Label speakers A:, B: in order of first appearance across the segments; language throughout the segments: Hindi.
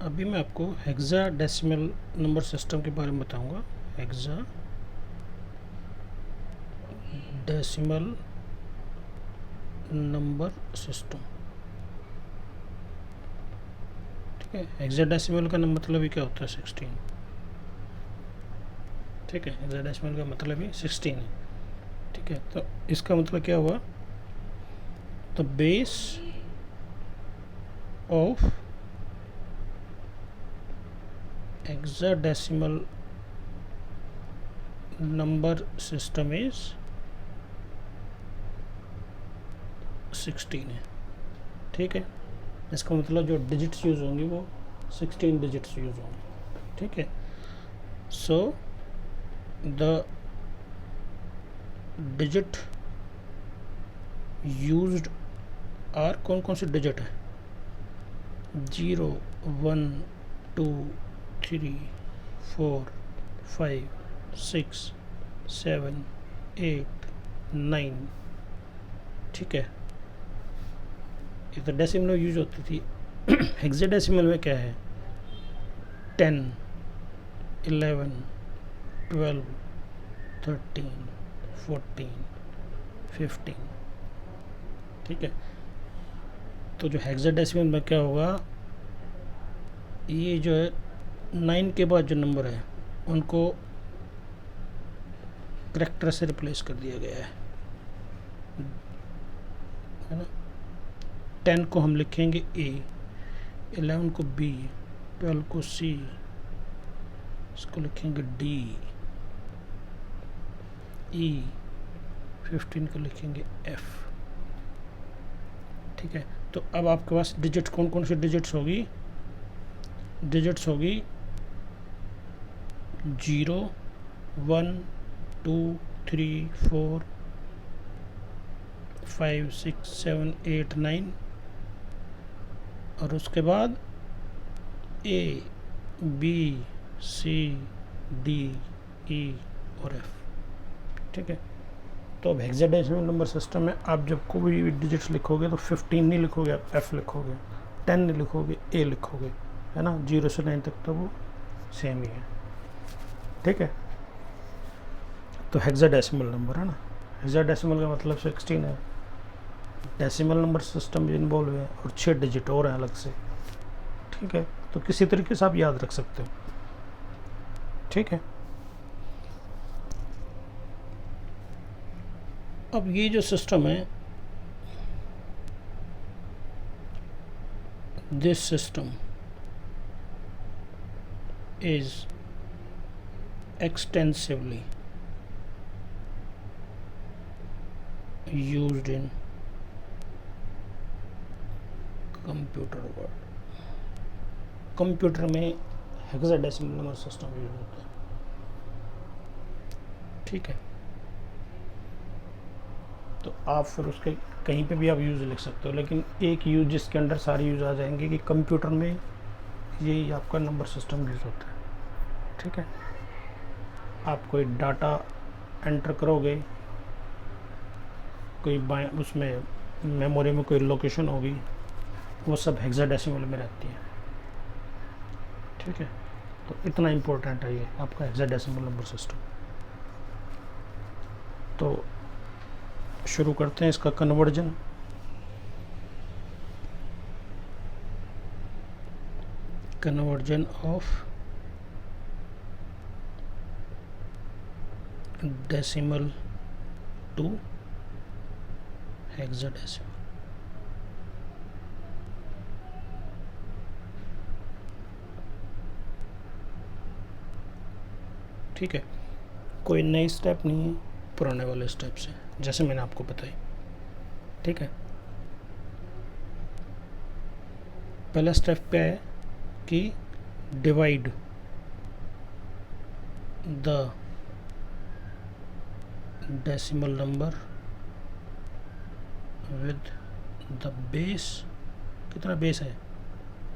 A: अभी मैं आपको हेक्साडेसिमल नंबर सिस्टम के बारे में बताऊंगा। हेक्साडेसिमल नंबर सिस्टम, ठीक है। हेक्साडेसिमल का मतलब ही क्या होता है? 16, ठीक है। हेक्साडेसिमल का मतलब ही 16 है, ठीक है। तो इसका मतलब क्या हुआ? The base of hexadecimal number system is 16 है, ठीक है। इसका मतलब जो डिजिट्स यूज़ होंगी वो 16 डिजिट्स यूज़ होंगी, ठीक है। So the digit used are, कौन कौन से डिजिट है? 0, 1, 2, 3, 4, 5, 6, 7, 8, 9, ठीक है। ये तो डेसिमल में यूज होती थी। हेक्साडेसिमल में क्या है? 10, 11, 12, 13, 14, 15, ठीक है। तो जो हेक्साडेसिमल में क्या होगा, ये जो है 9 के बाद जो नंबर है उनको करैक्टर से रिप्लेस कर दिया गया है ना। 10 को हम लिखेंगे ए, 11 को बी, 12 को सी, इसको लिखेंगे डी, ई, 15 को लिखेंगे एफ, ठीक है। तो अब आपके पास डिजिट कौन कौन सी डिजिट्स होगी? डिजिट्स होगी 0, 1, 2, 3, 4, 5, 6, 7, 8, 9 और उसके बाद ए, बी, सी, डी, ई और एफ, ठीक है। तो अब हेक्साडेसिमल नंबर सिस्टम में आप जब कोई भी डिजिट्स लिखोगे तो 15 नहीं लिखोगे, आप एफ लिखोगे, 10 नहीं लिखोगे, ए लिखोगे, है ना। 0 से 9 तक तो वो सेम ही है, ठीक है। तो हेक्साडेसिमल नंबर है ना, हेक्साडेसिमल का मतलब 16 है। डेसिमल नंबर सिस्टम भी इन्वॉल्व है और 6 डिजिट और हैं अलग से, ठीक है। तो किसी तरीके से आप याद रख सकते हो, ठीक है। अब ये जो सिस्टम है, this system is extensively used in computer word. Computer में हेक्साडेसिमल नंबर सिस्टम यूज होता है, ठीक है। तो आप फिर उसके कहीं पे भी आप यूज़ लिख सकते हो, लेकिन एक यूज जिसके अंडर सारे यूज आ जाएंगे कि कंप्यूटर में यही आपका नंबर सिस्टम यूज होता है, ठीक है। आप कोई डाटा एंटर करोगे, कोई उसमें मेमोरी में कोई लोकेशन होगी, वो सब हेक्साडेसिमल में रहती है, ठीक है। तो इतना इम्पोर्टेंट है ये आपका हेक्साडेसिमल नंबर सिस्टम। तो शुरू करते हैं इसका conversion. Conversion of decimal to hexadecimal. ठीक है, कोई नई स्टेप नहीं है, पुराने वाले स्टेप से जैसे मैंने आपको बताई, ठीक है। पहला स्टेप क्या है कि divide the decimal number with the base. कितना बेस है?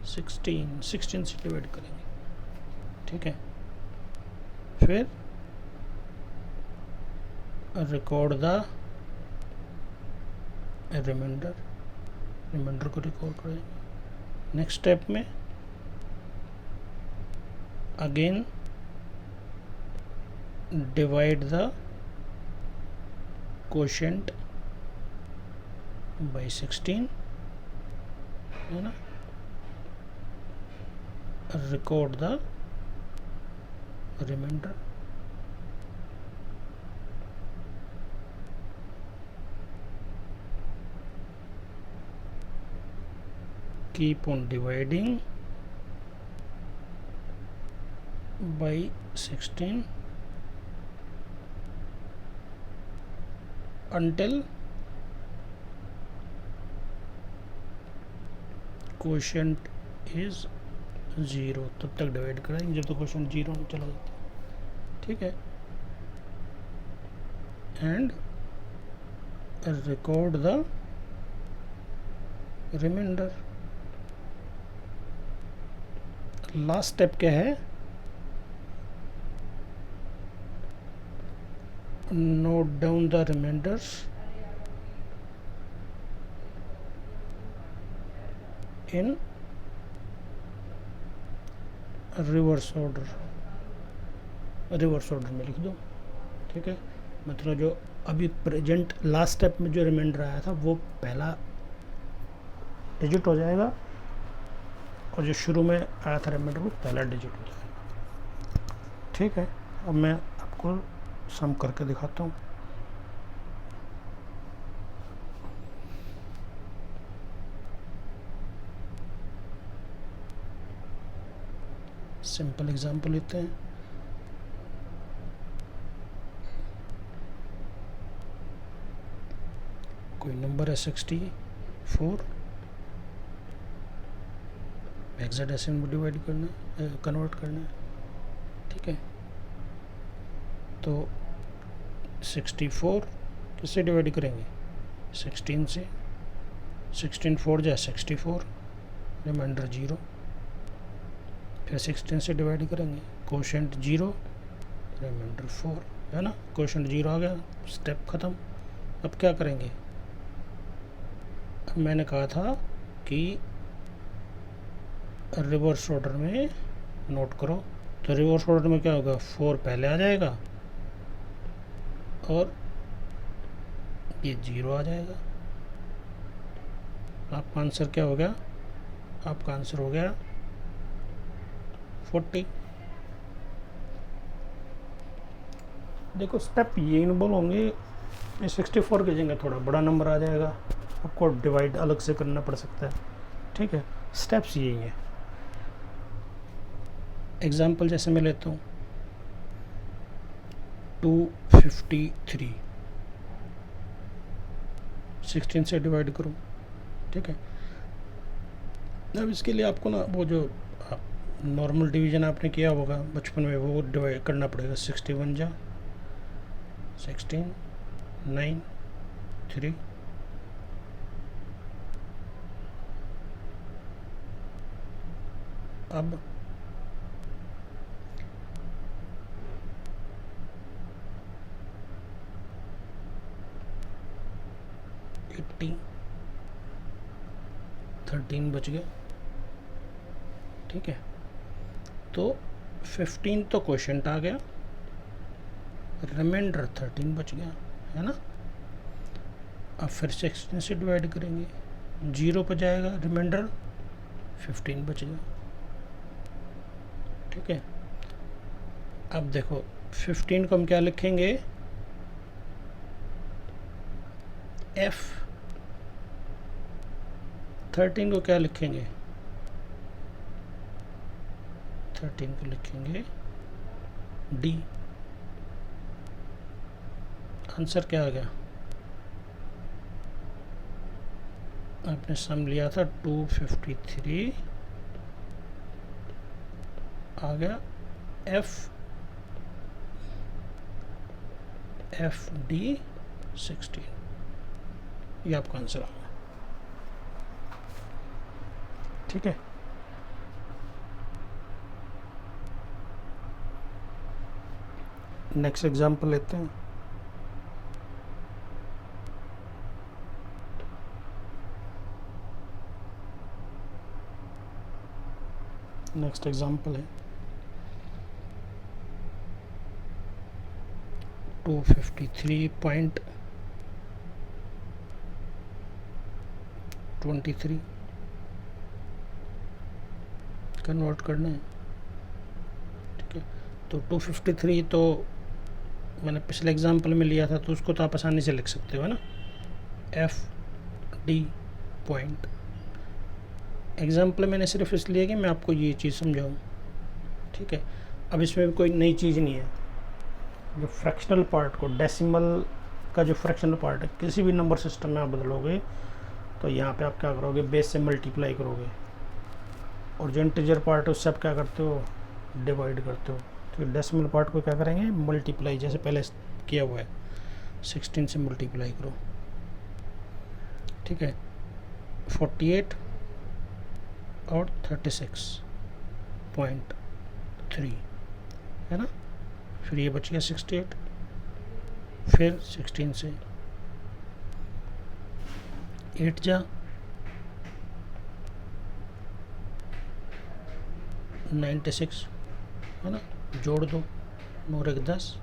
A: 16 से डिवाइड करेंगे, ठीक है। फिर रिकॉर्ड द रिमाइंडर को रिकॉर्ड करेंगे। नेक्स्ट स्टेप में again divide the quotient by 16, है ना, record the remainder. Keep on dividing by 16 until quotient is 0. तब तक डिवाइड करेंगे जब तक क्वेश्चन 0 में चला जाता है, ठीक है. And record the remainder. Last step क्या है? Note down the remainders in reverse order. Reverse order में लिख दो, ठीक है. मतलब जो अभी प्रेजेंट लास्ट स्टेप में जो रिमाइंडर आया था वो पहला डिजिट हो जाएगा, और जो शुरू में आया था रिमाइंडर वो पहला डिजिट हो जाएगा, ठीक है. अब मैं आपको सम करके दिखाता हूँ. सिंपल एग्जांपल लेते हैं. कोई नंबर है 64, हेक्साडेसिमल में डिवाइड करना है, कन्वर्ट करना है, ठीक है. तो 64 किससे डिवाइड करेंगे? 16 से. 16 4 जाए 64, रिमाइंडर 0. फिर 16 से डिवाइड करेंगे, कोशेंट 0, रिमाइंडर 4, है ना. कोशेंट 0 आ गया, स्टेप ख़त्म. अब क्या करेंगे? अब मैंने कहा था कि रिवर्स ऑर्डर में नोट करो. तो रिवर्स ऑर्डर में क्या होगा? 4 पहले आ जाएगा और ये 0 आ जाएगा. आपका आंसर क्या हो गया? आपका आंसर हो गया 40. देखो स्टेप ये इन्वॉल्व होंगे. ये 64 की जगह थोड़ा बड़ा नंबर आ जाएगा, आपको डिवाइड अलग से करना पड़ सकता है, ठीक है. स्टेप्स यही है. एग्जाम्पल जैसे मैं लेता हूँ 253, 16 से डिवाइड करूँ, ठीक है. अब इसके लिए आपको ना वो जो नॉर्मल डिवीजन आपने किया होगा बचपन में वो डिवाइड करना पड़ेगा. 61 जा 16, 9, 3. अब एट्टी 13 बच गया, ठीक है. तो 15 तो क्वोशंट आ गया, रिमाइंडर 13 बच गया, है ना. अब फिर 16 से डिवाइड करेंगे, 0 पर जाएगा, रिमाइंडर 15 बच गया, ठीक है. अब देखो 15 को हम क्या लिखेंगे? F. 13 को क्या लिखेंगे? 13 को लिखेंगे D. आंसर क्या आ गया? आपने सम लिया था 253, आ गया FD 16. ये आपका आंसर आ गया, ठीक है. नेक्स्ट एग्जांपल लेते हैं. नेक्स्ट एग्जांपल है 253.23 कन्वर्ट करना है। ठीक है, तो 253 तो मैंने पिछले एग्जाम्पल में लिया था, तो उसको तो आप आसानी से लिख सकते हो, है ना। FD पॉइंट एग्जाम्पल मैंने सिर्फ इसलिए कि मैं आपको ये चीज़ समझाऊँ। ठीक है, अब इसमें कोई नई चीज़ नहीं है। जो फ्रैक्शनल पार्ट को, डेसिमल का जो फ्रैक्शनल पार्ट है, किसी भी नंबर सिस्टम में आप बदलोगे तो यहाँ पे आप क्या करोगे, बेस से मल्टीप्लाई करोगे, और जो इंटीजर पार्ट है उससे आप क्या करते हो, डिवाइड करते हो। तो डेसिमल पार्ट को क्या करेंगे, मल्टीप्लाई, जैसे पहले किया हुआ है, 16 से मल्टीप्लाई करो। ठीक है, 48 और 36.3 है ना। फिर ये बच गया 68, फिर 16 से 8 जा 96 है ना, जोड़ दो, 9 एक 10,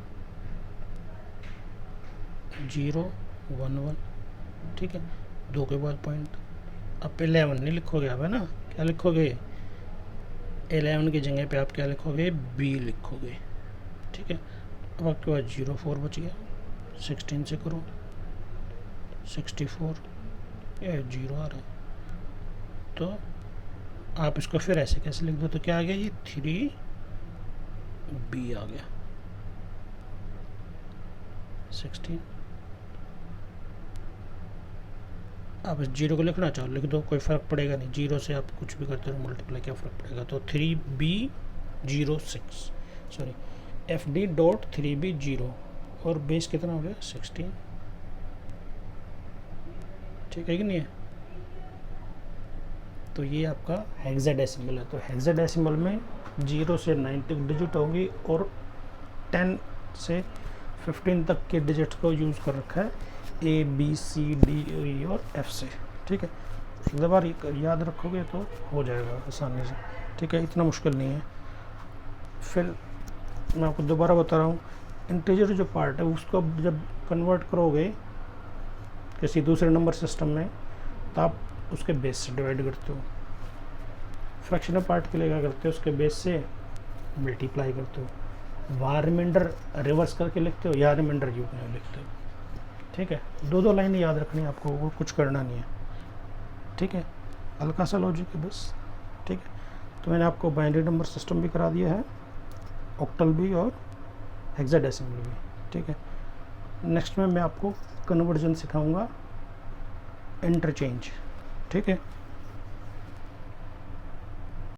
A: 011। ठीक है, 2 के बाद पॉइंट। अब 11 नहीं लिखोगे आप, है ना, क्या लिखोगे, 11 की जगह पे आप क्या लिखोगे, B लिखोगे। ठीक है, अब आपके पास 04 बच गया, 16 से करो, 64, ये 0 आ रहा है। तो आप इसको फिर ऐसे कैसे लिख दो, तो क्या आ गया, ये 3B आ गया, 16। आप इस 0 को लिखना चाहो लिख दो, कोई फ़र्क पड़ेगा नहीं, 0 से आप कुछ भी करते हो मल्टीप्लाई, क्या फ़र्क पड़ेगा। तो 3B06 सॉरी FD.3B0 और बेस कितना हो गया, 16। ठीक है कि नहीं है। तो ये आपका हेक्साडेसिमल है। तो हेक्साडेसिमल में 0 से 9 तक डिजिट होंगी और 10 से 15 तक के डिजिट्स को यूज़ कर रखा है, ABCDE और F से। ठीक है, एक बार याद रखोगे तो हो जाएगा आसानी से। ठीक है, इतना मुश्किल नहीं है। फिर मैं आपको दोबारा बता रहा हूँ, इंटीजर जो पार्ट है उसको जब कन्वर्ट करोगे किसी दूसरे नंबर सिस्टम में, तो आप उसके बेस से डिवाइड करते हो। फ्रैक्शनल पार्ट के लिए क्या करते हो, उसके बेस से मल्टीप्लाई करते हो। वहाँ रिमाइंडर रिवर्स करके लिखते हो या रिमाइंडर यूज में लिखते हो। ठीक है, 2 लाइन याद रखनी है आपको, वो कुछ करना नहीं है। ठीक है, हल्का सा लॉजिक है बस। ठीक है, तो मैंने आपको बाइनरी नंबर सिस्टम भी करा दिया है, ऑक्टल भी और हेक्साडेसिमल भी। ठीक है, नेक्स्ट में मैं आपको कन्वर्जन सिखाऊंगा, इंटरचेंज। ठीक है।